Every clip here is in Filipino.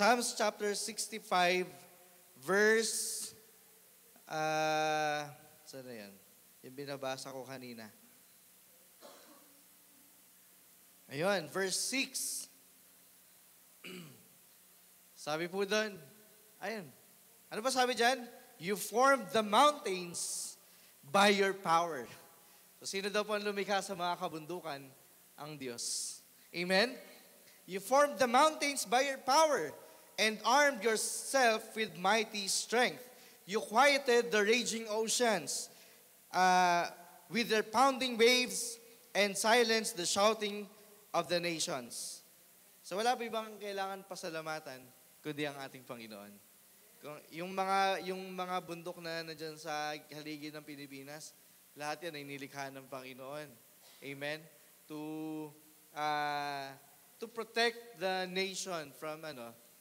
Psalms chapter 65, verse, saan na yan? Yung binabasa ko kanina. Ayun, verse 6. Sabi po doon, ayun, ano ba sabi dyan? You formed the mountains by your power. So, sino daw po ang lumikha sa mga kabundukan? Ang Diyos. Amen? You formed the mountains by your power and armed yourself with mighty strength. You quieted the raging oceans with their pounding waves and silenced the shouting of the nations. So wala pa ibang kailangan pasalamatan kundi ang ating Panginoon. Yung mga bundok na nandiyan sa haligi ng Pilipinas, lahat yan ay nilikha ng Panginoon. Amen? To protect the nation from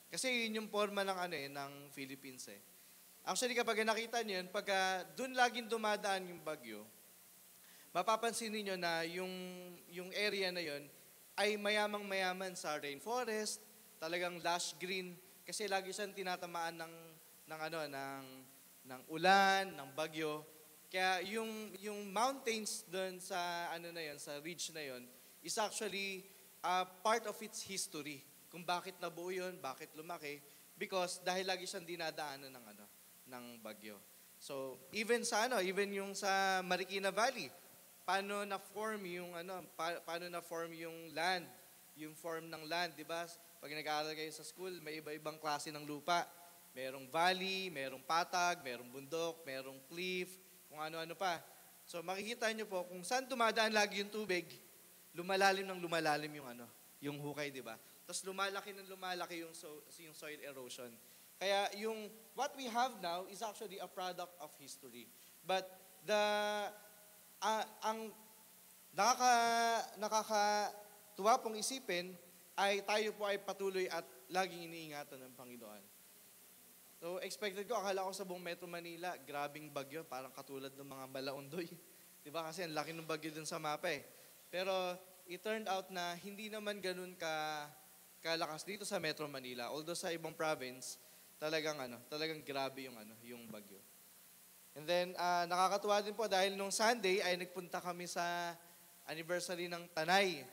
kasi yun yung forma ng Philippines eh. Actually kapag nakita niyo yun, pagka doon laging dumadaan yung bagyo, mapapansin niyo na yung area na yun ay mayamang-mayaman sa rainforest, talagang lush green kasi lagi siyang tinatamaan ng ulan, ng bagyo. Kaya yung mountains doon sa sa ridge na yon is actually part of its history. Kung bakit nabuo yun, bakit lumaki, because dahil lagi siyang dinadaanan ng bagyo. So, even yung sa Marikina Valley, paano na-form yung land, yung form ng land, di ba? Pag nag-aaral kayo sa school, may iba-ibang klase ng lupa. Merong valley, merong patag, merong bundok, merong cliff, kung ano-ano pa. So makikita nyo po kung saan dumadaan lagi yung tubig, lumalalim yung hukay, di ba? Tapos lumalaki yung soil erosion. Kaya what we have now is actually a product of history. But ang nakakatuwa pong isipin ay tayo po ay patuloy at laging iniingatan ng Panginoon. So, expected ko, akala ko sa buong Metro Manila, grabing bagyo, parang katulad ng mga Balaondoy. Diba? Kasi ang laki ng bagyo dun sa mapa eh. Pero, it turned out na hindi naman ganun kalakas dito sa Metro Manila. Although sa ibang province, talagang grabe yung bagyo. And then, nakakatuwa din po dahil nung Sunday ay nagpunta kami sa anniversary ng Tanay.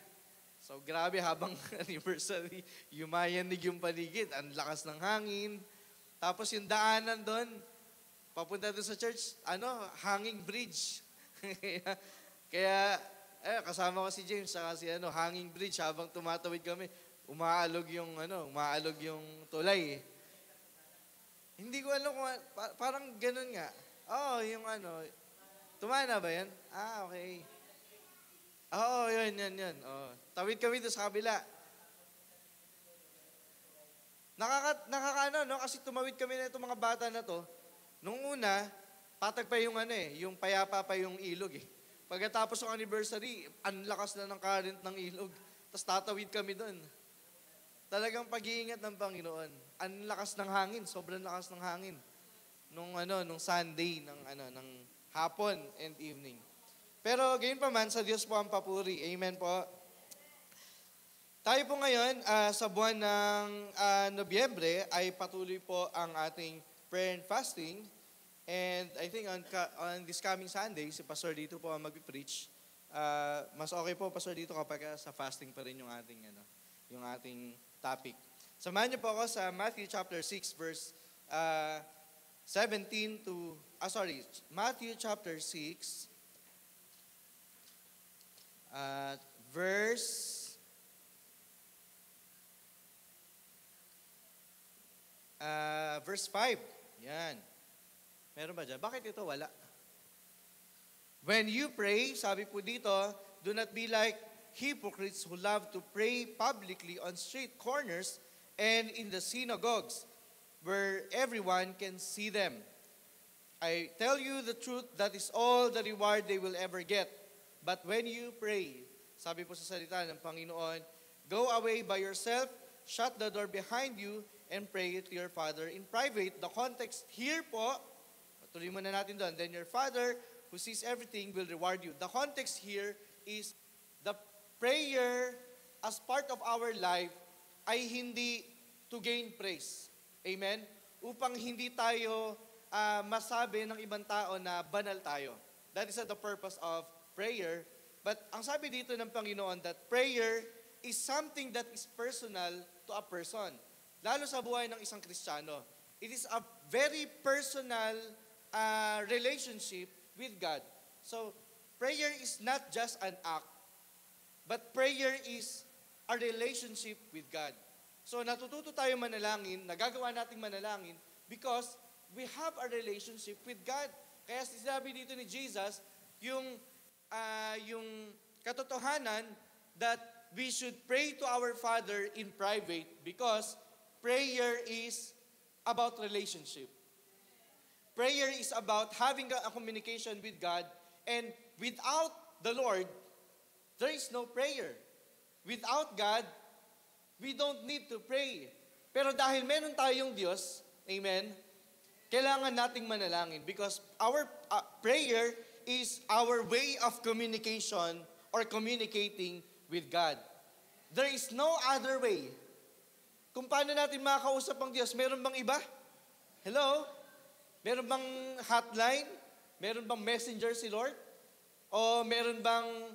So, grabe habang anniversary, yumayanig yung paligid. Ang lakas ng hangin. Tapos yung daanan doon, papunta doon sa church, hanging bridge. kaya kasama ko si James, saka si hanging bridge, habang tumatawid kami, umaalog yung tulay. Hindi ko alam kung, parang ganun nga. Oo, tumana ba yan? Okay. Oo, yun. Oh. Tawid kami doon sa kabila. Kasi tumawid kami na itong mga bata na to. Nung una, patag pa yung payapa pa yung ilog eh. Pagkatapos ng anniversary, ang lakas na ng current ng ilog. Tapos tatawid kami doon. Talagang pag-iingat ng Panginoon. Ang lakas ng hangin, sobrang lakas ng hangin. Nung Sunday, ng hapon and evening. Pero gayon pa man, sa Diyos po ang papuri. Amen po. Tayo po ngayon, sa buwan ng Nobyembre, ay patuloy po ang ating prayer and fasting. And I think on this coming Sunday, si Pastor dito po ang mag-preach. Mas okay po, Pastor dito, kapag sa fasting pa rin yung ating topic. Samahan niyo po ako sa Matthew chapter 6, verse 17 Matthew chapter 6, verse 5. Yan. Meron ba dyan? Bakit ito wala? When you pray, sabi po dito, do not be like hypocrites who love to pray publicly on street corners and in the synagogues, where everyone can see them. I tell you the truth, that is all the reward they will ever get. But when you pray, sabi po sa salita ng Panginoon, go away by yourself, shut the door behind you, and pray to your Father in private. The context here po, tuloy muna natin doon, then your Father who sees everything will reward you. The context here is the prayer as part of our life ay hindi to gain praise. Amen? Upang hindi tayo masabi ng ibang tao na banal tayo. That is the purpose of prayer. But ang sabi dito ng Panginoon that prayer is something that is personal to a person. Lalo sa buhay ng isang Kristiyano. It is a very personal relationship with God. So, prayer is not just an act, but prayer is a relationship with God. So, natututo tayo manalangin, nagagawa nating manalangin because we have a relationship with God. Kaya sinabi dito ni Jesus, yung katotohanan that we should pray to our Father in private because prayer is about relationship. Prayer is about having a communication with God, and without the Lord, there is no prayer. Without God, we don't need to pray. Pero dahil meron tayong Diyos, amen, kailangan nating manalangin because our prayer is our way of communication or communicating with God. There is no other way. Kung paano natin makakausap ang Diyos, meron bang iba? Hello? Meron bang hotline? Meron bang messenger si Lord? O meron bang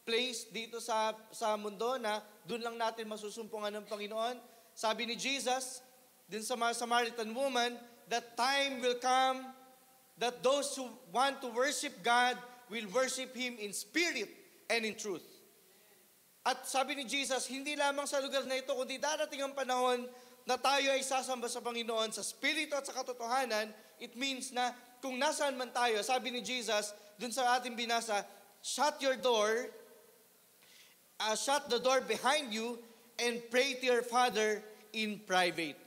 place dito sa mundo na doon lang natin masusumpungan ng Panginoon? Sabi ni Jesus, din sa Samaritan woman, that time will come that those who want to worship God will worship Him in spirit and in truth. At sabi ni Jesus, hindi lamang sa lugar na ito, kundi darating ang panahon na tayo ay sasamba sa Panginoon sa spirito at sa katotohanan. It means na kung nasaan man tayo, sabi ni Jesus, dun sa ating binasa, shut the door behind you and pray to your Father in private.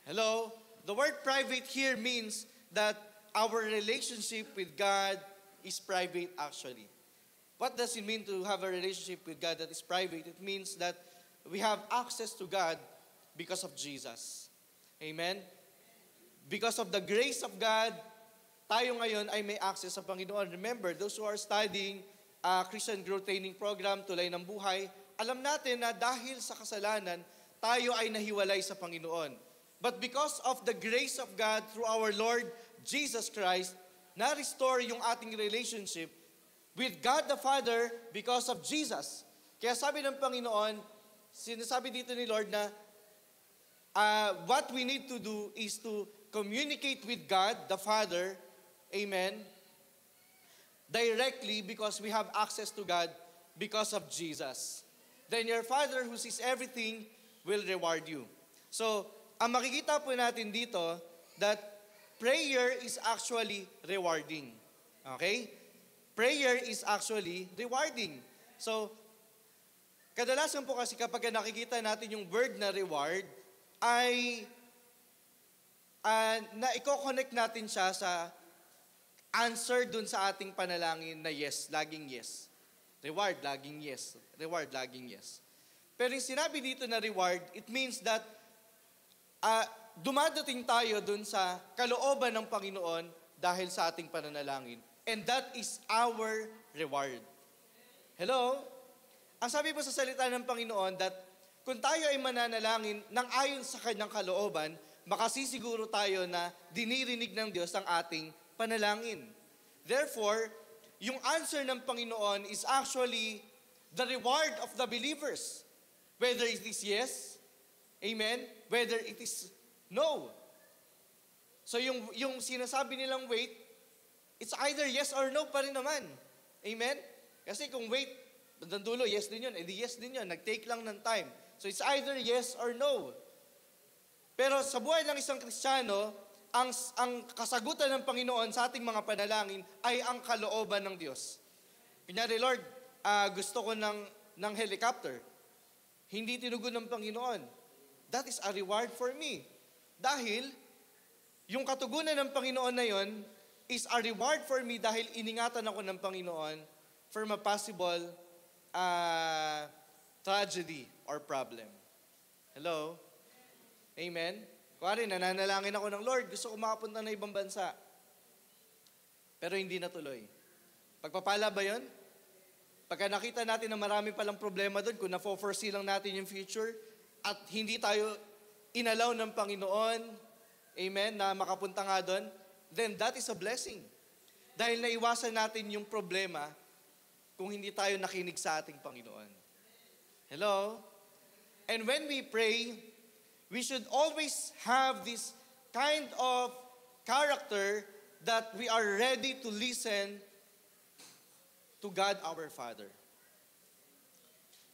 Hello? The word private here means that our relationship with God is private actually. What does it mean to have a relationship with God that is private? It means that we have access to God because of Jesus. Amen? Because of the grace of God, tayo ngayon ay may access sa Panginoon. Remember, those who are studying Christian Growth Training Program, Tulay ng Buhay, alam natin na dahil sa kasalanan, tayo ay nahiwalay sa Panginoon. But because of the grace of God through our Lord Jesus Christ, na-restore yung ating relationship with God the Father because of Jesus. Kaya sabi ng Panginoon, sinasabi dito ni Lord na what we need to do is to communicate with God the Father, amen, directly because we have access to God because of Jesus. Then your Father who sees everything will reward you. So, ang makikita po natin dito that prayer is actually rewarding. Okay? Prayer is actually rewarding. So, kadalasan po kasi kapag nakikita natin yung word na reward, ay na-i-connect natin siya sa answer dun sa ating panalangin na yes, laging yes. Reward, laging yes. Reward, laging yes. Pero yung sinabi dito na reward, it means that dumadating tayo dun sa kalooban ng Panginoon dahil sa ating pananalangin. And that is our reward. Hello? Ang sabi po sa salita ng Panginoon that kung tayo ay mananalangin nang ayon sa kanyang kalooban, makasisiguro tayo na dinirinig ng Diyos ang ating panalangin. Therefore, yung answer ng Panginoon is actually the reward of the believers. Whether it is yes, amen, whether it is no. So yung sinasabi nilang wait, it's either yes or no pa rin naman. Amen? Kasi kung wait, bandang dulo, yes din yun, edi yes din yun, nag-take lang ng time. So it's either yes or no. Pero sa buhay ng isang Kristiyano, ang kasagutan ng Panginoon sa ating mga panalangin ay ang kalooban ng Diyos. Kunyari, Lord, gusto ko ng helicopter. Hindi tinugon ng Panginoon. That is a reward for me. Dahil, yung katugunan ng Panginoon na yon is a reward for me dahil iningatan ako ng Panginoon from a possible tragedy or problem. Hello? Amen? Kuwari, nananalangin ako ng Lord, gusto ko makapunta na ibang bansa. Pero hindi natuloy. Pagpapala ba yun? Pagka nakita natin na marami palang problema doon, kung na-foresee lang natin yung future, at hindi tayo inalaw ng Panginoon, amen, na makapunta nga doon, then that is a blessing. Dahil naiwasan natin yung problema kung hindi tayo nakinig sa ating Panginoon. Hello? And when we pray, we should always have this kind of character that we are ready to listen to God our Father.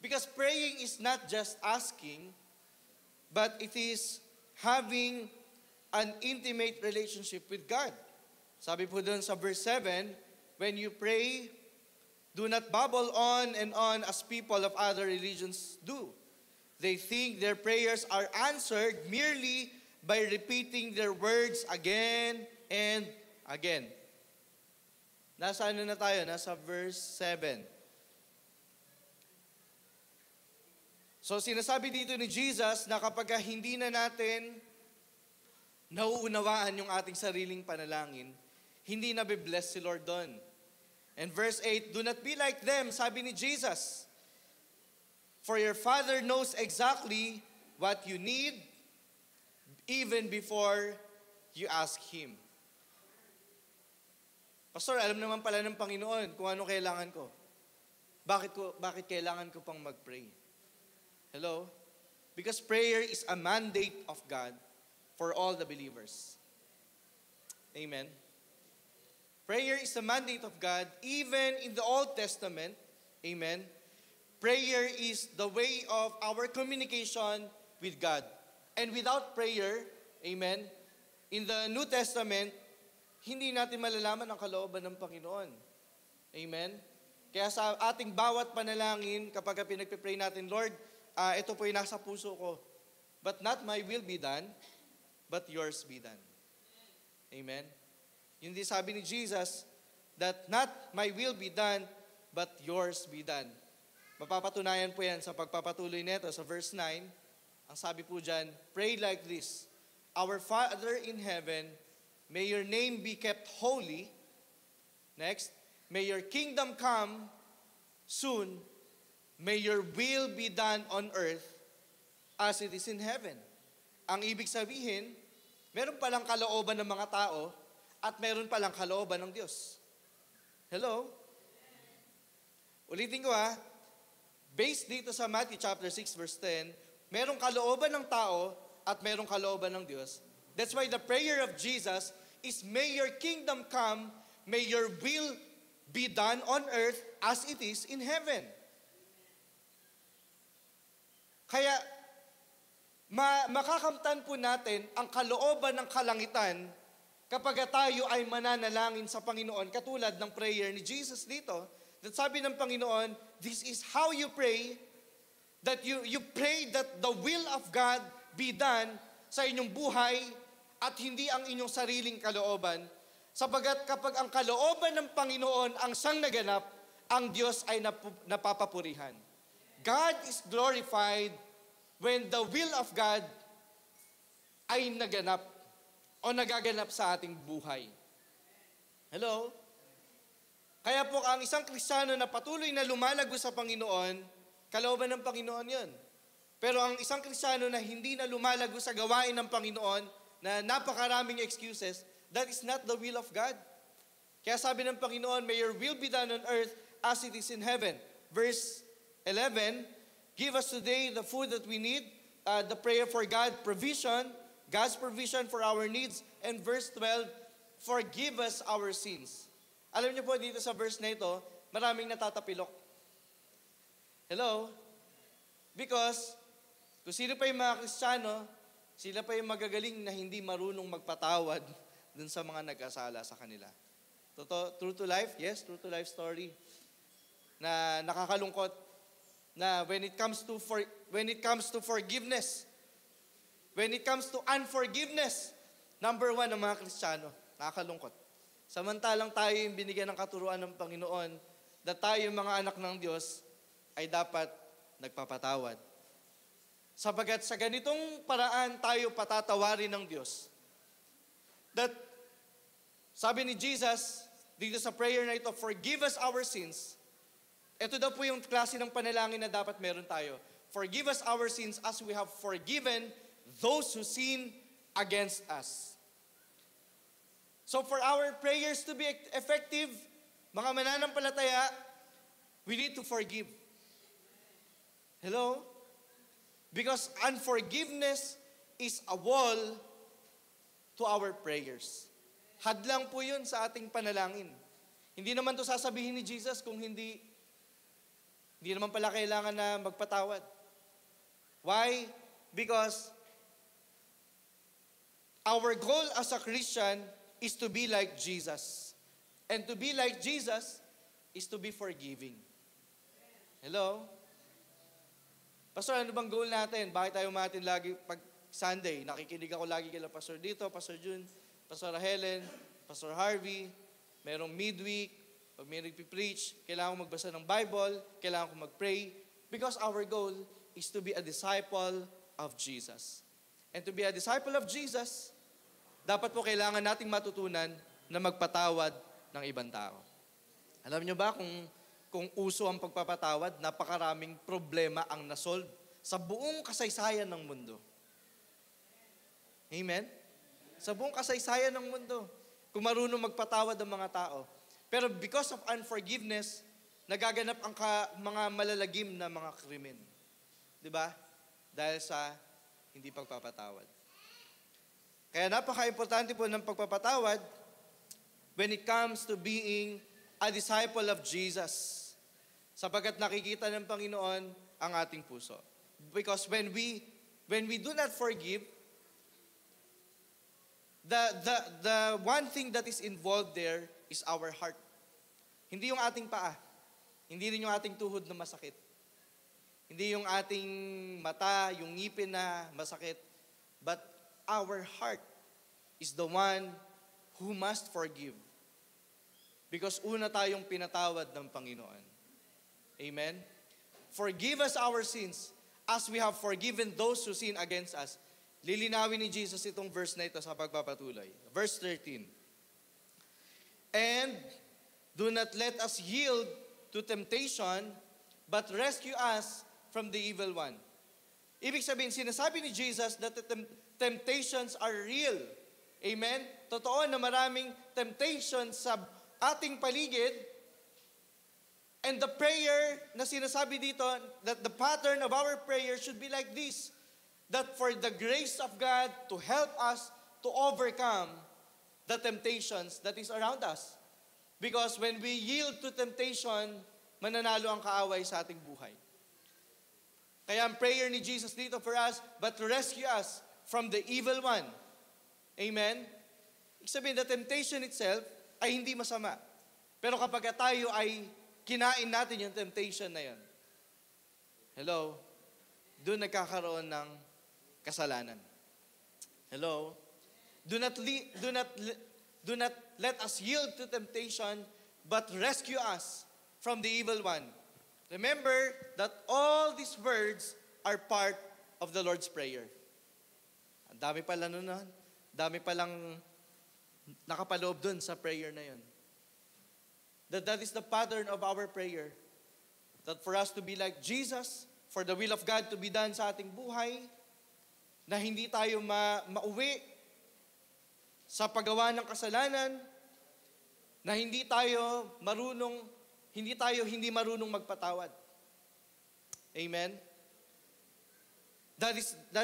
Because praying is not just asking, but it is having an intimate relationship with God. Sabi po dun sa verse 7, when you pray, do not babble on and on as people of other religions do. They think their prayers are answered merely by repeating their words again and again. Nasa ano na tayo? Nasa verse 7. So sinasabi dito ni Jesus na kapag hindi na natin nauunawaan yung ating sariling panalangin, hindi na be-bless si Lord doon. And verse 8, do not be like them, sabi ni Jesus. For your Father knows exactly what you need even before you ask Him. Pastor, alam naman pala ng Panginoon kung ano kailangan ko. Bakit kailangan ko pang mag-pray? Hello? Because prayer is a mandate of God for all the believers. Amen. Prayer is a mandate of God even in the Old Testament. Amen. Prayer is the way of our communication with God. And without prayer, amen, in the New Testament, hindi natin malalaman ang kalooban ng Panginoon. Amen? Kaya sa ating bawat panalangin, kapag pinagpipray natin, Lord, ito po yung nasa puso ko. But not my will be done, but yours be done. Amen? Yun din sabi ni Jesus, that not my will be done, but yours be done. Mapapatunayan po yan sa pagpapatuloy nito sa verse 9. Ang sabi po dyan, pray like this, Our Father in heaven, may your name be kept holy. Next, may your kingdom come soon. May your will be done on earth as it is in heaven. Ang ibig sabihin, meron palang kalooban ng mga tao at meron palang kalooban ng Diyos. Hello? Ulitin ko based dito sa Matthew chapter 6 verse 10, merong kalooban ng tao at merong kalooban ng Diyos. That's why the prayer of Jesus is, may your kingdom come, may your will be done on earth as it is in heaven. Kaya, makakamtan po natin ang kalooban ng kalangitan kapag tayo ay mananalangin sa Panginoon, katulad ng prayer ni Jesus dito. That sabi ng Panginoon, this is how you pray, that you pray that the will of God be done sa inyong buhay at hindi ang inyong sariling kalooban. Sapagat kapag ang kalooban ng Panginoon ang siyang naganap, ang Diyos ay napapapurihan. God is glorified when the will of God ay naganap o nagaganap sa ating buhay. Hello? Kaya po ang isang Kristiyano na patuloy na lumalago sa Panginoon, kalooban ng Panginoon yun. Pero ang isang Kristiyano na hindi na lumalago sa gawain ng Panginoon, na napakaraming excuses, that is not the will of God. Kaya sabi ng Panginoon, may your will be done on earth as it is in heaven. Verse 11, give us today the food that we need, the prayer for God's provision for our needs. And verse 12, forgive us our sins. Alam niyo po, dito sa verse na ito, maraming natatapilok. Hello? Because, kung sino pa yung mga Kristiyano, sila pa yung magagaling na hindi marunong magpatawad dun sa mga nagkasala sa kanila. True to life? Yes, true to life story. Na nakakalungkot na when it comes to forgiveness, when it comes to unforgiveness, number one ang mga Kristiyano, nakakalungkot. Samantalang tayo yung binigyan ng katuruan ng Panginoon na tayo yung mga anak ng Diyos ay dapat nagpapatawad. Sabagat sa ganitong paraan tayo patatawarin ng Diyos. That, sabi ni Jesus, dito sa prayer na ito, forgive us our sins. Ito daw po yung klase ng panalangin na dapat meron tayo. Forgive us our sins as we have forgiven those who sin against us. So for our prayers to be effective, mga mananampalataya, we need to forgive. Hello? Because unforgiveness is a wall to our prayers. Hadlang po yun sa ating panalangin. Hindi naman to sasabihin ni Jesus kung hindi naman pala kailangan na magpatawad. Why? Because our goal as a Christian is to be like Jesus. And to be like Jesus is to be forgiving. Hello? Pastor, ano bang goal natin? Bakit tayo umatin lagi pag Sunday? Nakikinig ako lagi kila Pastor dito, Pastor Jun, Pastor Helen, Pastor Harvey. Merong midweek, pag may nagpipreach, kailangan ko magbasa ng Bible, kailangan ko mag-pray. Because our goal is to be a disciple of Jesus. And to be a disciple of Jesus, dapat po kailangan nating matutunan na magpatawad ng ibang tao. Alam niyo ba kung uso ang pagpapatawad, napakaraming problema ang nasolve sa buong kasaysayan ng mundo. Amen? Sa buong kasaysayan ng mundo. Kung marunong magpatawad ang mga tao. Pero because of unforgiveness, nagaganap ang mga malalagim na mga krimen. Diba? Dahil sa hindi pagpapatawad. Kaya napaka-importante po ng pagpapatawad when it comes to being a disciple of Jesus. Sapagkat nakikita ng Panginoon ang ating puso. Because when we do not forgive, the one thing that is involved there is our heart. Hindi yung ating paa. Hindi rin yung ating tuhod na masakit. Hindi yung ating mata, yung ngipin na masakit. But our heart is the one who must forgive. Because una tayong pinatawad ng Panginoon. Amen? Forgive us our sins as we have forgiven those who sin against us. Lilinawin ni Jesus itong verse na ito sa pagpapatuloy. Verse 13. And do not let us yield to temptation, but rescue us from the evil one. Ibig sabihin, sinasabi ni Jesus that the temptations are real. Amen? Totoo na maraming temptations sa ating paligid. And the prayer na sinasabi dito, that the pattern of our prayer should be like this. That for the grace of God to help us to overcome the temptations that is around us. Because when we yield to temptation, mananalo ang kaaway sa ating buhay. Kaya ang prayer ni Jesus dito for us, but to rescue us from the evil one. Amen? Ibig sabihin, the temptation itself ay hindi masama. Pero kapag tayo ay kinain natin yung temptation na yun, hello, doon nagkakaroon ng kasalanan. Hello? Do not let us yield to temptation, but rescue us from the evil one. Remember that all these words are part of the Lord's Prayer. Ang dami pala nun. Dami palang nakapaloob dun sa prayer na yun. That is the pattern of our prayer. That for us to be like Jesus, for the will of God to be done sa ating buhay, na hindi tayo mauwi sa paggawa ng kasalanan, na hindi marunong magpatawad. Amen? That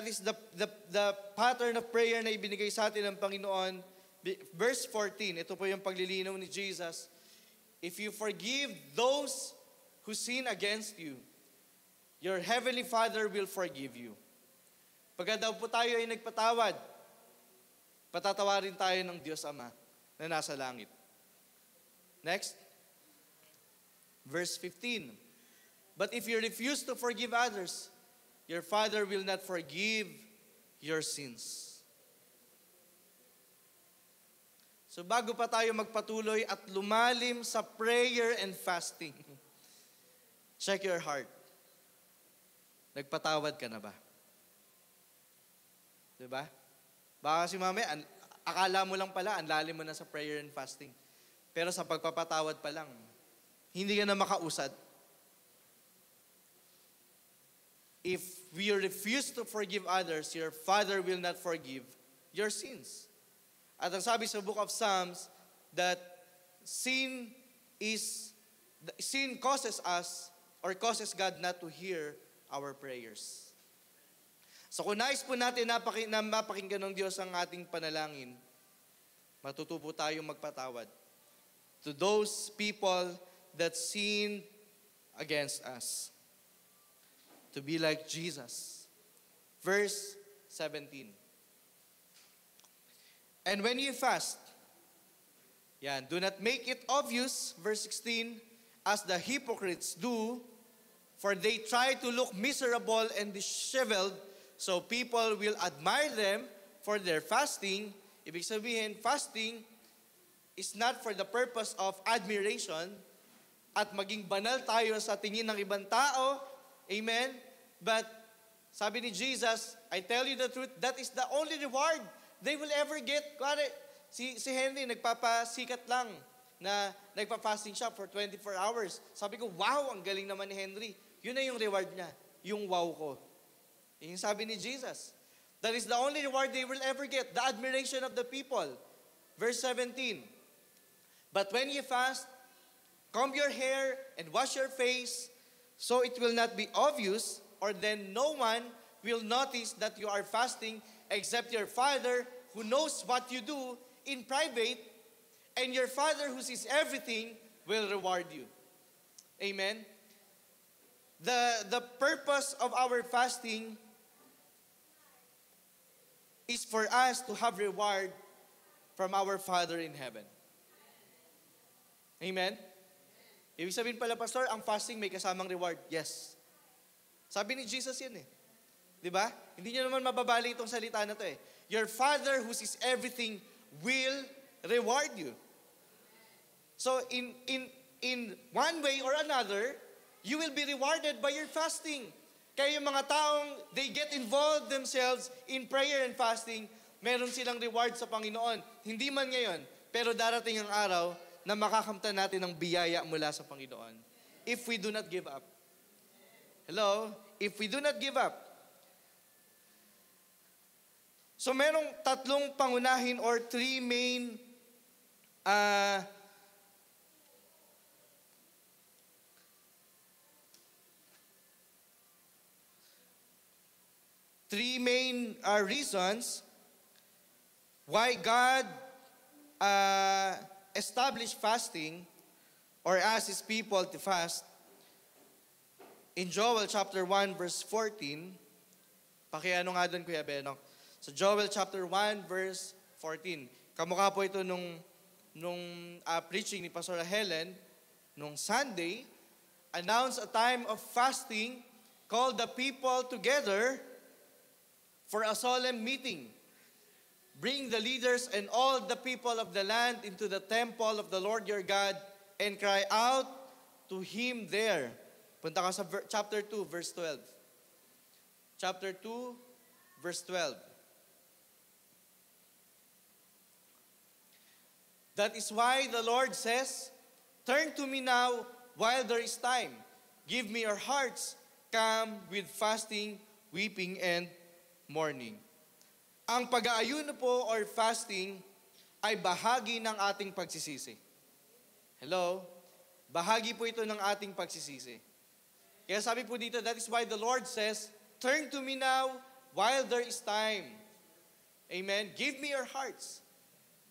is the pattern of prayer na ibinigay sa atin ng Panginoon. Verse 14, ito po yung paglilinaw ni Jesus. If you forgive those who sin against you, your heavenly Father will forgive you. Pagka daw po tayo ay nagpatawad, patatawarin tayo ng Diyos Ama na nasa langit. Next. Verse 15. But if you refuse to forgive others, your Father will not forgive your sins. So bago pa tayo magpatuloy at lumalim sa prayer and fasting, check your heart. Nagpatawad ka na ba? Diba? Baka si mami, akala mo lang pala, ang lalim mo na sa prayer and fasting. Pero sa pagpapatawad pa lang, hindi ka na makausad. if we refuse to forgive others, your Father will not forgive your sins. At ang sabi sa book of Psalms, that sin causes us or causes God not to hear our prayers. So kung nais po natin na mapakinggan ng Diyos ang ating panalangin, matutupo tayong magpatawad to those people that sinned against us. To be like Jesus. Verse 17. And when you fast, do not make it obvious, verse 16, as the hypocrites do, for they try to look miserable and disheveled, so people will admire them for their fasting. Ibig sabihin, fasting is not for the purpose of admiration at maging banal tayo sa tingin ng ibang tao. Amen? But sabi ni Jesus, I tell you the truth, that is the only reward they will ever get. Kuwari, si Henry nagpapasikat lang na nagpa-fasting siya for 24 hours. Sabi ko, wow, ang galing naman ni Henry. Yun na yung reward niya, yung wow ko. Yung sabi ni Jesus. That is the only reward they will ever get, the admiration of the people. Verse 17. But when you fast, comb your hair and wash your face, so it will not be obvious, or then no one will notice that you are fasting except your Father who knows what you do in private, and your Father who sees everything will reward you. Amen? The purpose of our fasting is for us to have reward from our Father in heaven. Amen? Ibig sabihin pala, Pastor, ang fasting may kasamang reward. Yes. Sabi ni Jesus yan eh. Di ba? Hindi niyo naman mababali itong salita na to eh. Your Father who sees everything will reward you. So in one way or another, you will be rewarded by your fasting. Kaya yung mga taong they get involved themselves in prayer and fasting, meron silang reward sa Panginoon. Hindi man ngayon, pero darating ang araw na makakamtan natin ng biyaya mula sa Panginoon. If we do not give up. Hello? If we do not give up. So merong tatlong pangunahin or three main reasons why God established fasting or asked His people to fast. In Joel chapter 1 verse 14, pakiano nga doon Kuya Benok. So Joel chapter 1 verse 14. Kamukha po ito nung preaching ni Pastor Helen nung Sunday, announced a time of fasting, called the people together for a solemn meeting. Bring the leaders and all the people of the land into the temple of the Lord your God and cry out to Him there. Punta ka sa chapter 2, verse 12. Chapter 2, verse 12. That is why the Lord says, turn to me now while there is time. Give me your hearts. Come with fasting, weeping, and mourning. Ang pag-aayuno po or fasting ay bahagi ng ating pagsisisi. Hello? Bahagi po ito ng ating pagsisisi. Kaya sabi po dito, that is why the Lord says, turn to me now while there is time. Amen? Give me your hearts.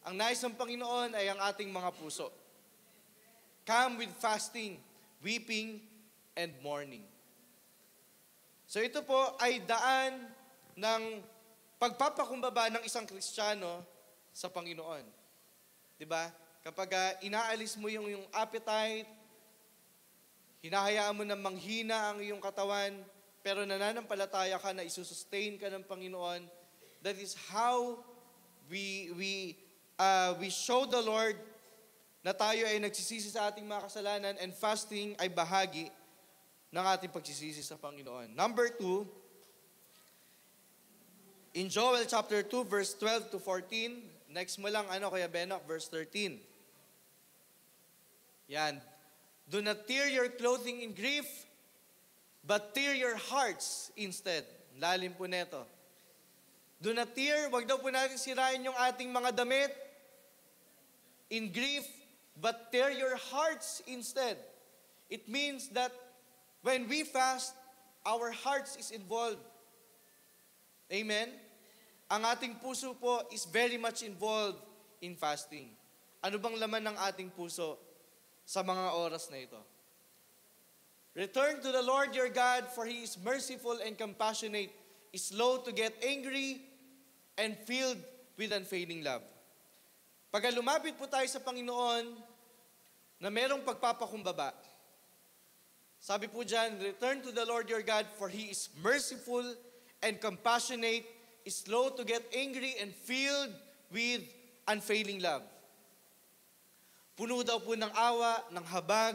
Ang nais ng Panginoon ay ang ating mga puso. Come with fasting, weeping, and mourning. So ito po ay daan ng pagpapakumbaba ng isang Kristiyano sa Panginoon. 'Di ba? Kapag inaalis mo yung appetite, hinahayaan mo na manghina ang iyong katawan, pero nananampalataya ka na isusustain ka ng Panginoon, that is how we show the Lord na tayo ay nagsisisi sa ating mga kasalanan, and fasting ay bahagi ng ating pagsisisi sa Panginoon. Number 2, in Joel chapter 2, verse 12 to 14, next mo lang, Kuya Benok, verse 13. Yan. Do not tear your clothing in grief, but tear your hearts instead. Lalim po neto. Do not tear, wag daw po natin sirain yung ating mga damit in grief, but tear your hearts instead. It means that when we fast, our hearts is involved. Amen? Ang ating puso po is very much involved in fasting. Ano bang laman ng ating puso sa mga oras na ito? Return to the Lord your God, for He is merciful and compassionate, is slow to get angry, and filled with unfailing love. Pag lumapit po tayo sa Panginoon na merong pagpapakumbaba, sabi po dyan, return to the Lord your God, for He is merciful and compassionate, is slow to get angry, and filled with unfailing love. Puno daw po ng awa, ng habag,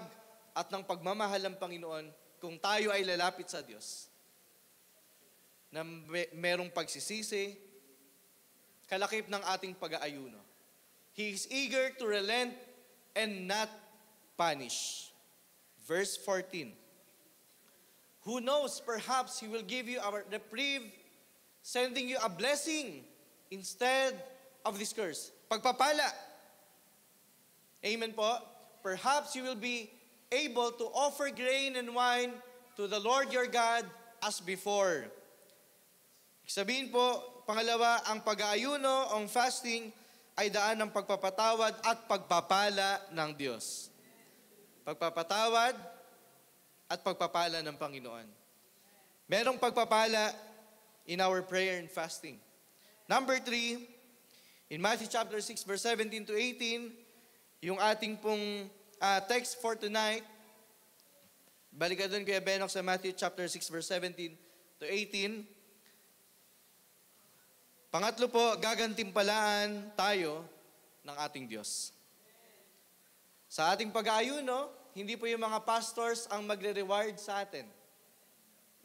at ng pagmamahal ng Panginoon kung tayo ay lalapit sa Diyos. Na merong pagsisisi, kalakip ng ating pag-aayuno. He is eager to relent and not punish. Verse 14. Who knows, perhaps He will give you a reprieve, sending you a blessing instead of this curse. Pagpapala. Amen po. Perhaps you will be able to offer grain and wine to the Lord your God as before. Sabihin po, pangalawa, ang pag-aayuno, ang fasting, ay daan ng pagpapatawad at pagpapala ng Diyos. Pagpapatawad at pagpapala ng Panginoon. Merong pagpapala in our prayer and fasting. Number 3, in Matthew chapter 6, verse 17 to 18, yung ating pong text for tonight, balik ka doon Kuya Benok sa Matthew chapter 6, verse 17 to 18. Pangatlo po, gagantimpalaan tayo ng ating Diyos. Sa ating pag-aayuno, hindi po yung mga pastors ang magre-reward sa atin.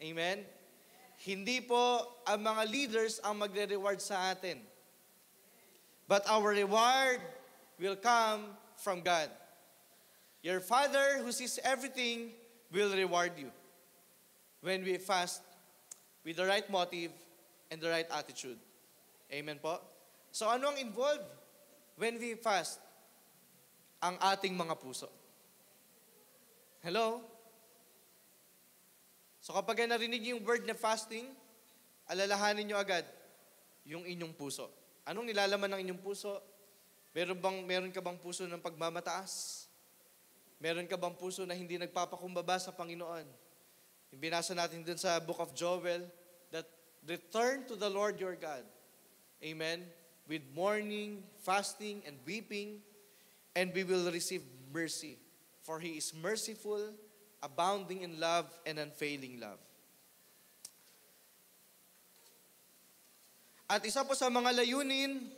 Amen? Hindi po ang mga leaders ang magre-reward sa atin. But our reward will come from God. Your Father who sees everything will reward you when we fast with the right motive and the right attitude. Amen po? So ano ang involved when we fast? Ang ating mga puso. Hello? So kapag narinig yung word na fasting, alalahanin nyo agad yung inyong puso. Anong nilalaman ng inyong puso? Meron ka bang puso ng pagmamataas? Meron ka bang puso na hindi nagpapakumbaba sa Panginoon? Yung binasa natin dun sa book of Joel, that return to the Lord your God. Amen? With mourning, fasting, and weeping, and we will receive mercy. For He is merciful, abounding in love, and unfailing love. At isa po sa mga layunin,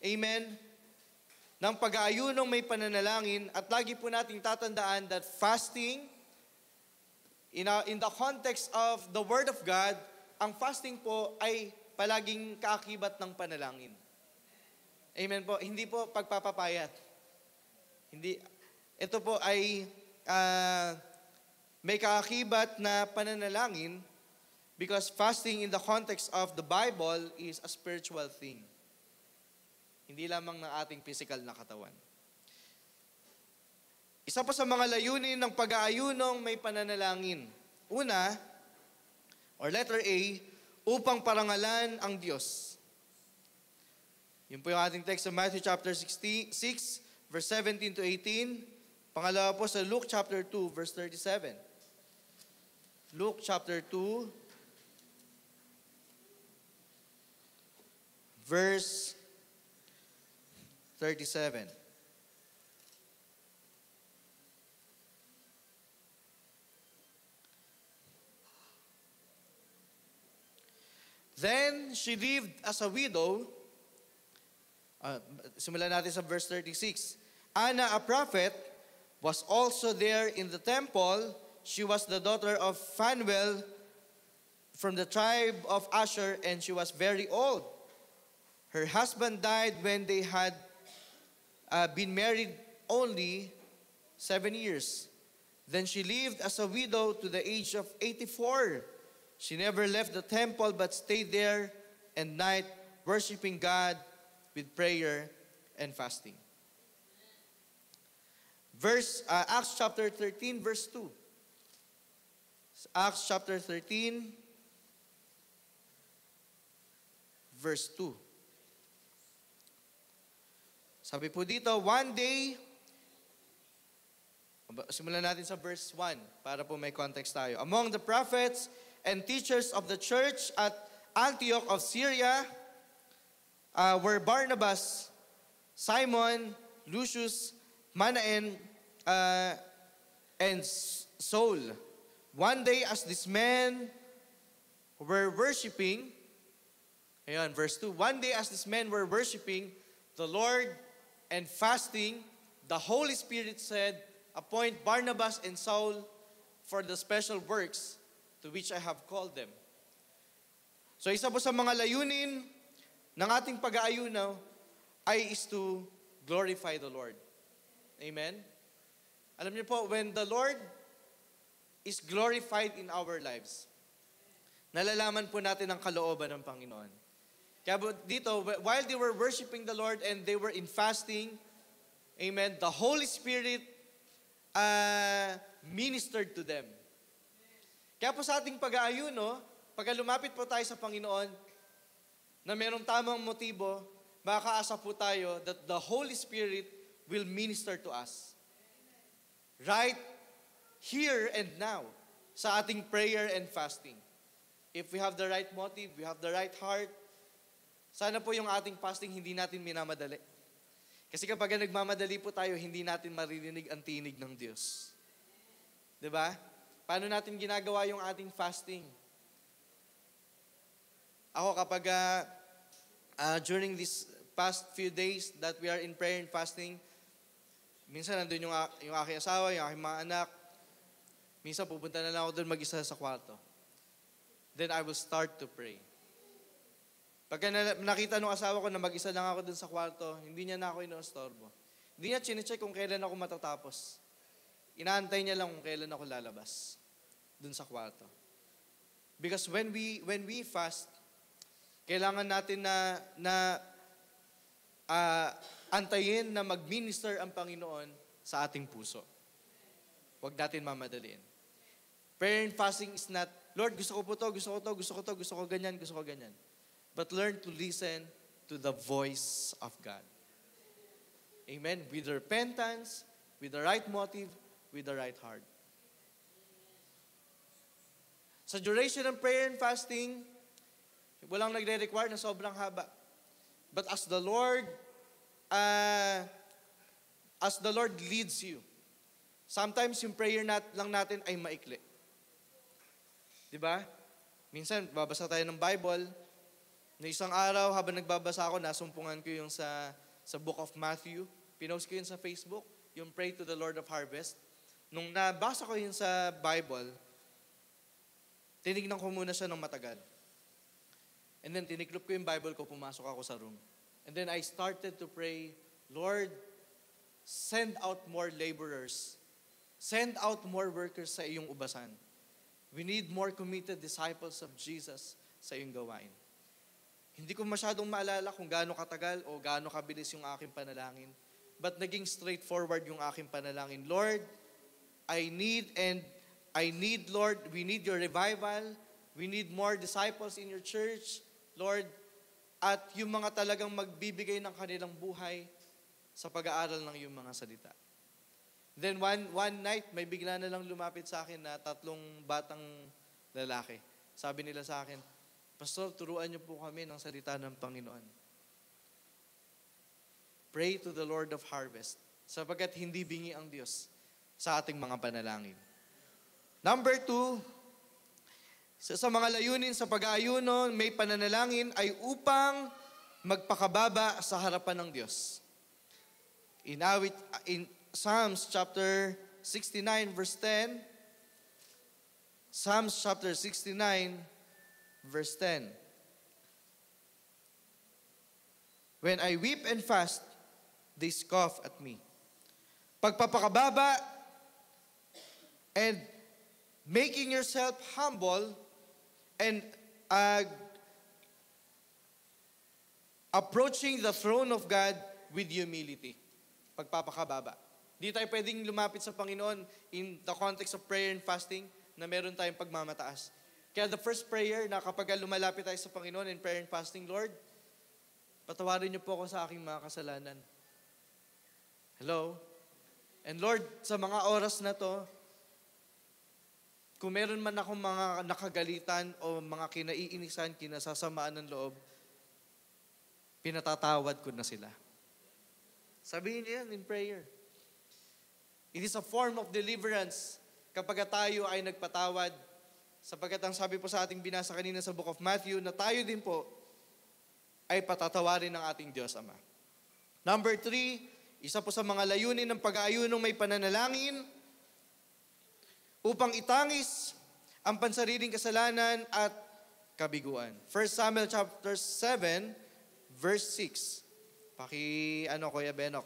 amen, ng pag-aayunong may pananalangin, at lagi po nating tatandaan that fasting, in the context of the Word of God, ang fasting po ay palaging kaakibat ng panalangin. Amen po. Hindi po pagpapapayat. Hindi. Ito po ay may kaakibat na pananalangin because fasting in the context of the Bible is a spiritual thing. Hindi lamang ng ating physical na katawan. Isa pa sa mga layunin ng pag-aayunong may pananalangin. Una, or letter A, upang parangalan ang Diyos. Yun po yung ating text sa Matthew chapter 6, verse 17 to 18. Pangalawa po sa Luke chapter 2, verse 37. Luke chapter 2, verse 37. Then she lived as a widow. Simulan natin sa verse 36. Anna, a prophet, was also there in the temple. She was the daughter of Phanuel from the tribe of Asher, and she was very old. Her husband died when they had been married only 7 years. Then she lived as a widow to the age of 84. She never left the temple but stayed there and night, worshiping God with prayer and fasting. Acts chapter 13, verse 2. Acts chapter 13, verse 2. Sabi po dito, one day, simulan natin sa verse 1 para po may context tayo. Among the prophets and teachers of the church at Antioch of Syria were Barnabas, Simon, Lucius, Manaen, and Saul. One day as these men were worshiping, ayan, verse 2, one day as these men were worshiping the Lord and fasting, the Holy Spirit said, appoint Barnabas and Saul for the special works to which I have called them. So isa po sa mga layunin ng ating pag-aayuno ay is to glorify the Lord. Amen? Alam niyo po, when the Lord is glorified in our lives, nalalaman po natin ang kalooban ng Panginoon. Kaya dito, while they were worshiping the Lord and they were in fasting, amen, the Holy Spirit ministered to them. Kaya po sa ating pag-aayuno, pag lumapit po tayo sa Panginoon, na mayroong tamang motibo, makakaasa po tayo that the Holy Spirit will minister to us. Right here and now, sa ating prayer and fasting. If we have the right motive, we have the right heart, sana po yung ating fasting hindi natin minamadali. Kasi kapag nagmamadali po tayo, hindi natin maririnig ang tinig ng Diyos. 'Di ba? Paano natin ginagawa yung ating fasting? Ako kapag during these past few days that we are in prayer and fasting, minsan nandun yung aking asawa, yung aking mga anak. Minsan pupunta na lang ako doon mag-isa sa kwarto. Then I will start to pray. Pagka nakita nung asawa ko na mag-isa lang ako doon sa kwarto, hindi niya na ako inostorbo. Hindi niya chinecheck kung kailan ako matatapos. Inaantay niya lang kung kailan ako lalabas doon sa kwarto. Because when we fast, kailangan natin na antayin na mag-minister ang Panginoon sa ating puso. Huwag natin mamadaliin. Prayer and fasting is not, Lord, gusto ko po to, gusto ko to, gusto ko to, gusto ko ganyan, gusto ko ganyan. But learn to listen to the voice of God. Amen? With repentance, with the right motive, with the right heart. Sa duration ng prayer and fasting, walang nagre-require na sobrang haba. But as the Lord leads you, sometimes yung prayer lang natin ay maikli. Diba? Minsan, babasa tayo ng Bible. Na isang araw, habang nagbabasa ako, nasumpungan ko yung sa Book of Matthew. Pinost ko yun sa Facebook, yung Pray to the Lord of Harvest. Nung nabasa ko yun sa Bible, tinignan ko muna siya ng matagal. And then tiniklop ko yung Bible ko, pumasok ako sa room. And then I started to pray, Lord, send out more laborers. Send out more workers sa iyong ubasan. We need more committed disciples of Jesus sa iyong gawain. Hindi ko masyadong maalala kung gaano katagal o gaano kabilis yung aking panalangin. But naging straightforward yung aking panalangin. Lord, I need, Lord, we need your revival. We need more disciples in your church, Lord. At yung mga talagang magbibigay ng kanilang buhay sa pag-aaral ng iyong mga salita. Then one night, may bigla na lang lumapit sa akin na 3 batang lalaki. Sabi nila sa akin, Pastor, turuan niyo po kami ng salita ng Panginoon. Pray to the Lord of Harvest, sapagkat hindi bingi ang Diyos sa ating mga panalangin. Number 2, sa mga layunin sa pag-aayuno, may pananalangin ay upang magpakababa sa harapan ng Diyos. In Psalms chapter 69 verse 10, Psalms chapter 69 verse 10. When I weep and fast, they scoff at me. Pagpapakababa and making yourself humble and approaching the throne of God with humility. Pagpapakababa. Di tayo pwedeng lumapit sa Panginoon in the context of prayer and fasting na meron tayong pagmamataas. Kaya the first prayer na kapag lumalapit tayo sa Panginoon in prayer and fasting, Lord, patawarin niyo po ako sa aking mga kasalanan. Hello? And Lord, sa mga oras na to, kung meron man akong mga nakagalitan o mga kinaiinisan, kinasasamaan ng loob, pinatatawad ko na sila. Sabihin niyo yan in prayer. It is a form of deliverance kapag tayo ay nagpatawad. Sapagkat ang sabi po sa ating binasa kanina sa Book of Matthew, na tayo din po ay patatawarin ng ating Diyos Ama. Number 3, isa po sa mga layunin ng pag-aayunong may pananalangin upang itangis ang pansariling kasalanan at kabiguan. 1 Samuel chapter 7, verse 6. Kuya Benok.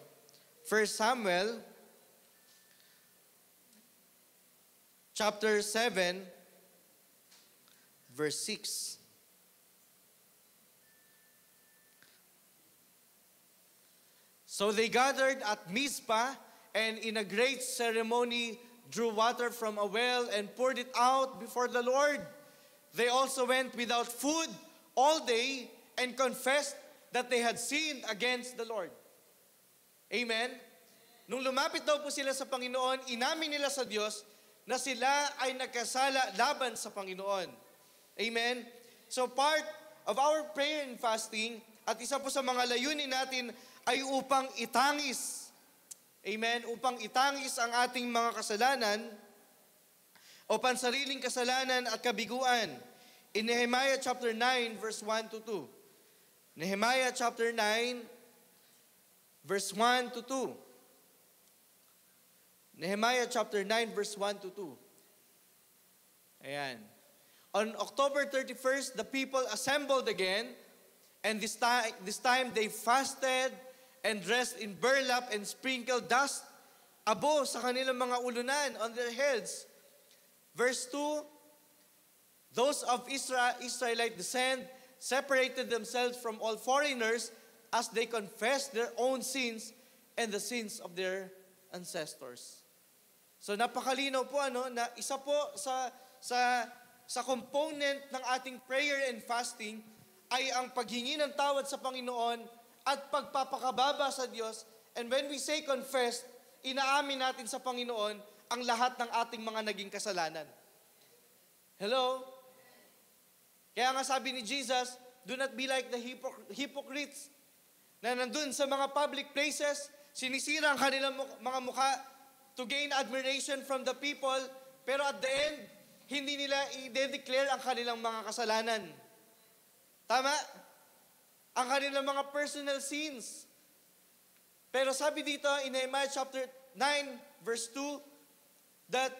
1 Samuel chapter 7, verse 6. So they gathered at Mizpah, and in a great ceremony drew water from a well and poured it out before the Lord. They also went without food all day and confessed that they had sinned against the Lord. Amen? Nung lumapit daw po sila sa Panginoon, inamin nila sa Diyos na sila ay nagkasala laban sa Panginoon. Amen? So part of our prayer and fasting, at isa po sa mga layunin natin, ay upang itangis. Amen? Upang itangis ang ating mga kasalanan o pansariling kasalanan at kabiguan. In Nehemiah chapter 9, verse 1 to 2. Nehemiah chapter 9, verse 1 to 2. Nehemiah chapter 9, verse 1 to 2. Ayan. On October 31st, the people assembled again, and this time they fasted and dressed in burlap and sprinkled dust abo sa kanilang mga ulunan on their heads. Verse 2, those of Israelite descent separated themselves from all foreigners as they confessed their own sins and the sins of their ancestors. So napakalinaw po na isa po sa component ng ating prayer and fasting ay ang paghingi ng tawad sa Panginoon at pagpapakababa sa Diyos. And when we say confess, inaamin natin sa Panginoon ang lahat ng ating mga naging kasalanan. Hello? Kaya nga sabi ni Jesus, do not be like the hypocrites na nandun sa mga public places, sinisira ang kanilang mga mukha to gain admiration from the people, pero at the end, hindi nila i-declare ang kanilang mga kasalanan. Tama? Ang kanilang mga personal sins. Pero sabi dito in Nehemiah chapter 9, verse 2, that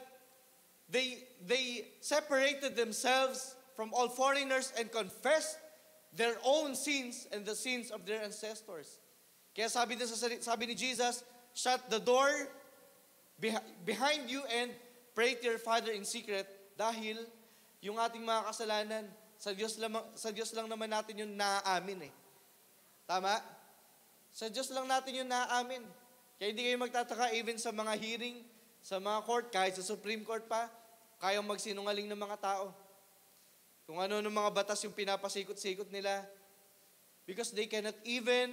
they separated themselves from all foreigners and confessed their own sins and the sins of their ancestors. Kaya sabi ni Jesus, shut the door behind you and pray to your Father in secret, dahil yung ating mga kasalanan, sa Diyos lang naman natin yung naaamin eh. Tama? Sa Diyos lang natin yung naaamin. Kaya hindi kayo magtataka even sa mga hearing, sa mga court, kahit sa Supreme Court pa, kayang magsinungaling ng mga tao. Kung ano ng mga batas yung pinapasikot-sikot nila. Because they cannot even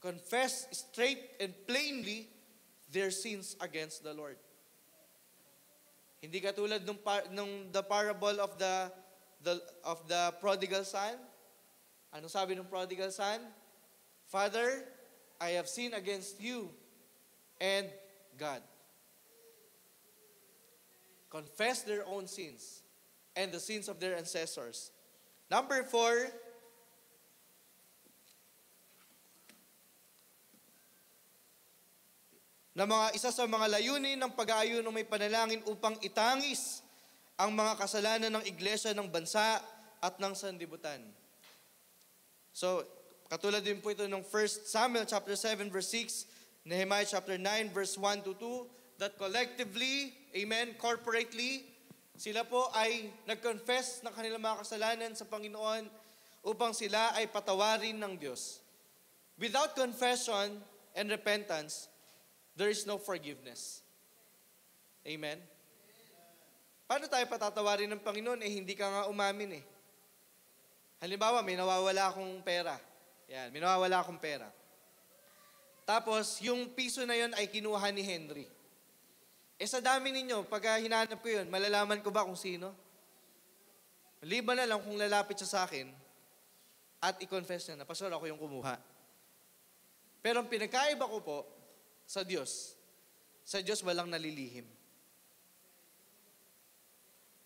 confess straight and plainly their sins against the Lord. Hindi katulad nung the parable of the prodigal son. Ano sabi ng prodigal son? Father, I have sinned against you and God. Confess their own sins and the sins of their ancestors. Number 4, isa sa mga layunin ng pag-aayon ng may panalangin upang itangis ang mga kasalanan ng iglesia, ng bansa at ng sanlibutan. So, katulad din po ito ng 1 Samuel chapter 7 verse 6, Nehemiah chapter 9 verse 1 to 2, that collectively, amen, corporately, sila po ay nag-confess ng kanilang mga kasalanan sa Panginoon upang sila ay patawarin ng Diyos. Without confession and repentance, there is no forgiveness. Amen? Paano tayo patatawarin ng Panginoon? Hindi ka nga umamin eh. Halimbawa, may nawawala akong pera. Yan, may nawawala akong pera. Tapos, yung piso na yon ay kinuha ni Henry. Sa dami ninyo, pag hinanap ko yun, malalaman ko ba kung sino? Maliban na lang kung lalapit siya sa akin at i-confess niya na, Pastor, ako yung kumuha. Pero ang pinagkaiba ko po sa Diyos walang nalilihim.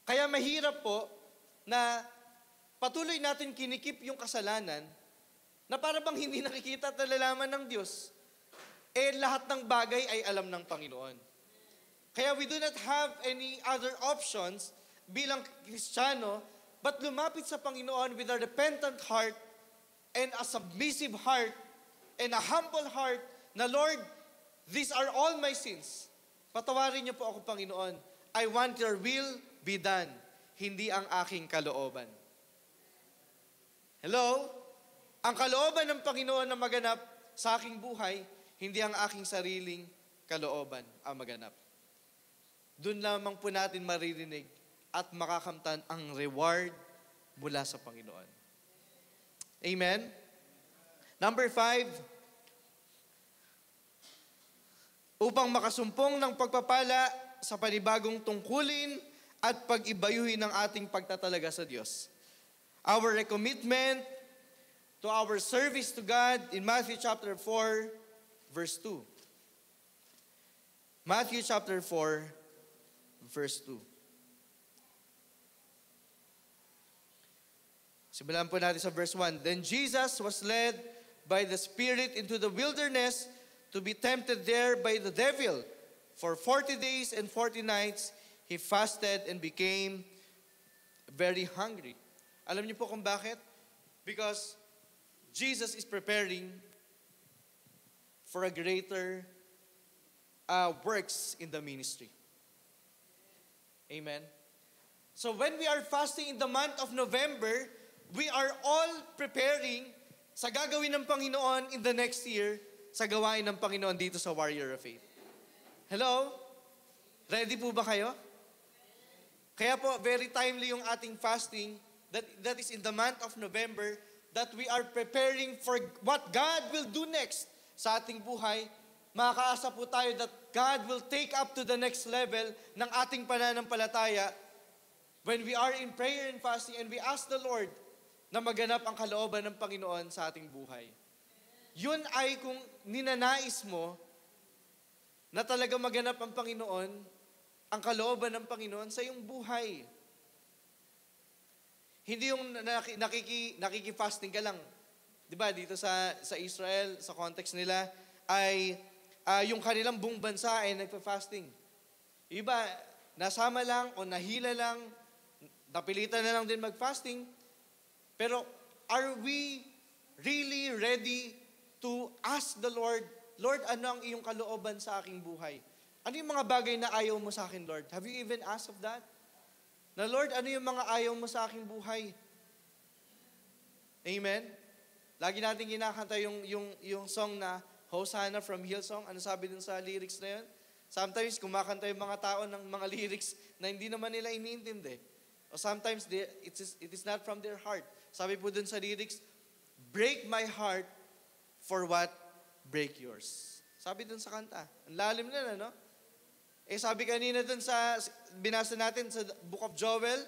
Kaya mahirap po na patuloy natin kinikip yung kasalanan na para bang hindi nakikita at nalalaman ng Diyos. Lahat ng bagay ay alam ng Panginoon. Kaya we do not have any other options bilang Kristiyano but lumapit sa Panginoon with a repentant heart and a submissive heart and a humble heart na, Lord, these are all my sins. Patawarin niyo po ako, Panginoon. I want your will be done, hindi ang aking kalooban. Hello? Ang kalooban ng Panginoon na maganap sa aking buhay, hindi ang aking sariling kalooban ang maganap. Doon lamang po natin maririnig at makakamtan ang reward mula sa Panginoon. Amen? Number 5, upang makasumpong ng pagpapala sa panibagong tungkulin at pag-ibayuhin ng ating pagtatalaga sa Diyos. Our recommitment to our service to God in Matthew chapter 4, verse 2. Matthew chapter 4, verse 2. Simulan po natin sa verse 1. Then Jesus was led by the Spirit into the wilderness to be tempted there by the devil. For 40 days and 40 nights, he fasted and became very hungry. Alam niyo po kung bakit? Because Jesus is preparing for a greater works in the ministry. Amen? So when we are fasting in the month of November, we are all preparing sa gagawin ng Panginoon in the next year sa gawain ng Panginoon dito sa Warrior of Faith. Hello? Ready po ba kayo? Kaya po, very timely yung ating fasting that is in the month of November that we are preparing for what God will do next sa ating buhay. Makakaasa po tayo that God will take up to the next level ng ating pananampalataya when we are in prayer and fasting and we ask the Lord na maganap ang kalooban ng Panginoon sa ating buhay. Yun ay kung ninanais mo na talaga maganap ang Panginoon, ang kalooban ng Panginoon sa iyong buhay. Hindi yung nakiki-fasting ka lang. 'Di ba dito sa Israel, sa context nila ay yung kanilang buong bansa ay nagpa-fasting. Iba, nasama lang o nahila lang, napilitan na lang din mag-fasting. Pero are we really ready to ask the Lord, Lord, ano ang iyong kalooban sa aking buhay? Ano yung mga bagay na ayaw mo sa akin, Lord? Have you even asked of that? Na Lord, ano yung mga ayaw mo sa aking buhay? Amen? Lagi natin kinakanta yung song na Hosanna from Hillsong. Ano sabi dun sa lyrics na yun? Sometimes kumakanta yung mga tao ng mga lyrics na hindi naman nila iniintindi. O sometimes it is not from their heart. Sabi po dun sa lyrics, break my heart for what break yours. Sabi dun sa kanta. Ang lalim na, no? Sabi kanina dun sa, binasa natin sa Book of Joel,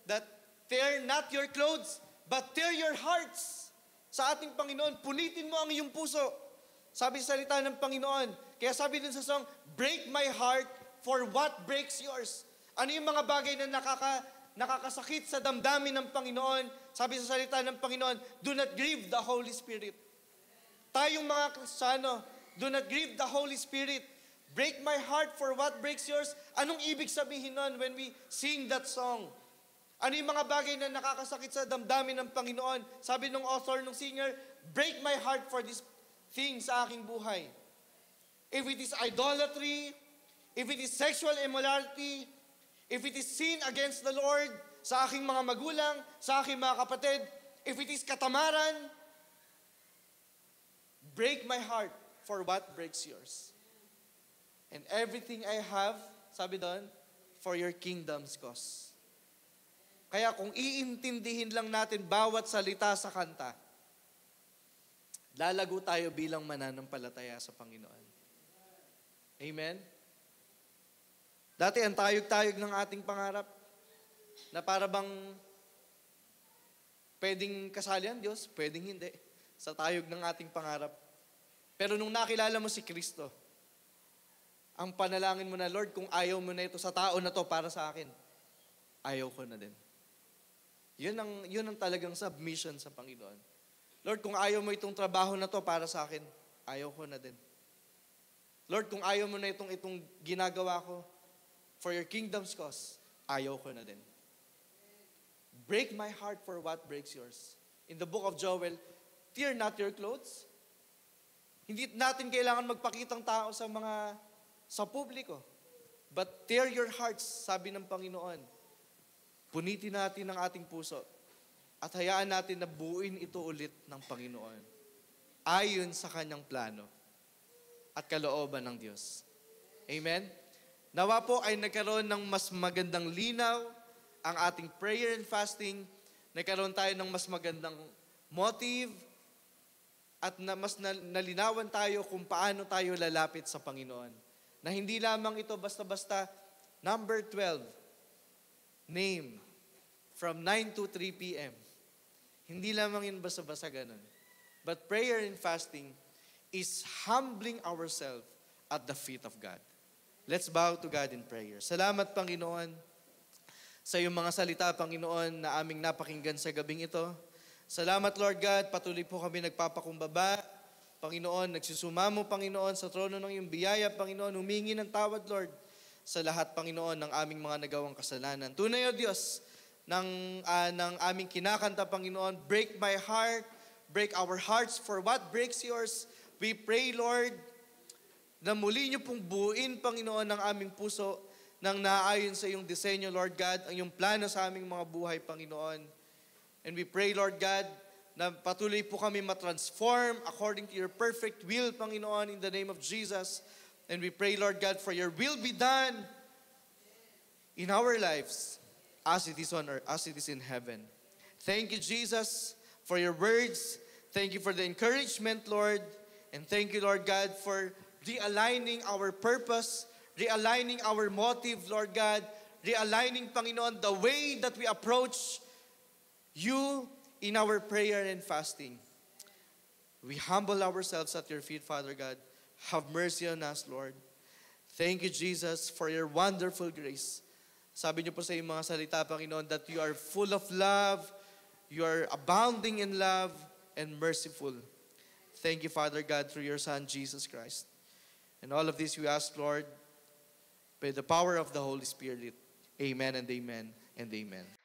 that tear not your clothes, but tear your hearts. Sa ating Panginoon, punitin mo ang iyong puso. Sabi sa salita ng Panginoon. Kaya sabi din sa song, break my heart for what breaks yours. Ano yung mga bagay na nakakasakit sa damdamin ng Panginoon? Sabi sa salita ng Panginoon, do not grieve the Holy Spirit. Tayong mga Kristiyano, do not grieve the Holy Spirit. Break my heart for what breaks yours. Anong ibig sabihin nun when we sing that song? Ano yung mga bagay na nakakasakit sa damdamin ng Panginoon? Sabi ng author, ng singer, break my heart for this thing sa aking buhay. If it is idolatry, if it is sexual immorality, if it is sin against the Lord, sa aking mga magulang, sa aking mga kapatid, if it is katamaran, break my heart for what breaks yours. And everything I have, sabi doon, for your kingdom's cause. Kaya kung iintindihin lang natin bawat salita sa kanta, lalago tayo bilang mananampalataya sa Panginoon. Amen? Dati ang tayog-tayog ng ating pangarap, na para bang pwedeng kasali ang Diyos, pwedeng hindi, sa tayog ng ating pangarap. Pero nung nakilala mo si Kristo, ang panalangin mo na, Lord, kung ayaw mo na ito sa tao na to para sa akin, ayaw ko na din. Yun ang talagang submission sa Panginoon. Lord, kung ayaw mo itong trabaho na to para sa akin, ayaw ko na din. Lord, kung ayaw mo na itong ginagawa ko for your kingdom's cause, ayaw ko na din. Break my heart for what breaks yours. In the book of Joel, tear not your clothes. Hindi natin kailangan magpakitang tao sa publiko. But tear your hearts, sabi ng Panginoon. Punitin natin ang ating puso at hayaan natin na buuin ito ulit ng Panginoon ayon sa kanyang plano at kalooban ng Diyos. Amen? Nawa po ay nagkaroon ng mas magandang linaw ang ating prayer and fasting. Nagkaroon tayo ng mas magandang motive at mas nalinawan tayo kung paano tayo lalapit sa Panginoon. Na hindi lamang ito basta-basta number 12, name, from 9 to 3 p.m. Hindi lamang yun basta-basta ganun. But prayer and fasting is humbling ourselves at the feet of God. Let's bow to God in prayer. Salamat, Panginoon, sa iyong mga salita, Panginoon, na aming napakinggan sa gabing ito. Salamat, Lord God, patuloy po kami nagpapakumbaba. Panginoon, nagsusumamo, Panginoon, sa trono ng iyong biyaya, Panginoon, humingi ng tawad, Lord, sa lahat, Panginoon, ng aming mga nagawang kasalanan. Tunay, O Diyos, ng aming kinakanta, Panginoon, break my heart, break our hearts for what breaks yours. We pray, Lord, na muli niyo pong buuin, Panginoon, ng aming puso nang naayon sa iyong disenyo, Lord God, ang iyong plano sa aming mga buhay, Panginoon. And we pray, Lord God, na patuloy po kami matransform according to your perfect will, Panginoon, in the name of Jesus. And we pray, Lord God, for your will be done in our lives as it is on earth, as it is in heaven. Thank you, Jesus, for your words. Thank you for the encouragement, Lord. And thank you, Lord God, for realigning our purpose, realigning our motive, Lord God, realigning, Panginoon, the way that we approach you in our prayer and fasting. We humble ourselves at your feet, Father God. Have mercy on us, Lord. Thank you, Jesus, for your wonderful grace. Sabi niyo po sa iyong mga salita, Panginoon, that you are full of love, you are abounding in love, and merciful. Thank you, Father God, through your Son, Jesus Christ. And all of this we ask, Lord, by the power of the Holy Spirit. Amen and amen and amen.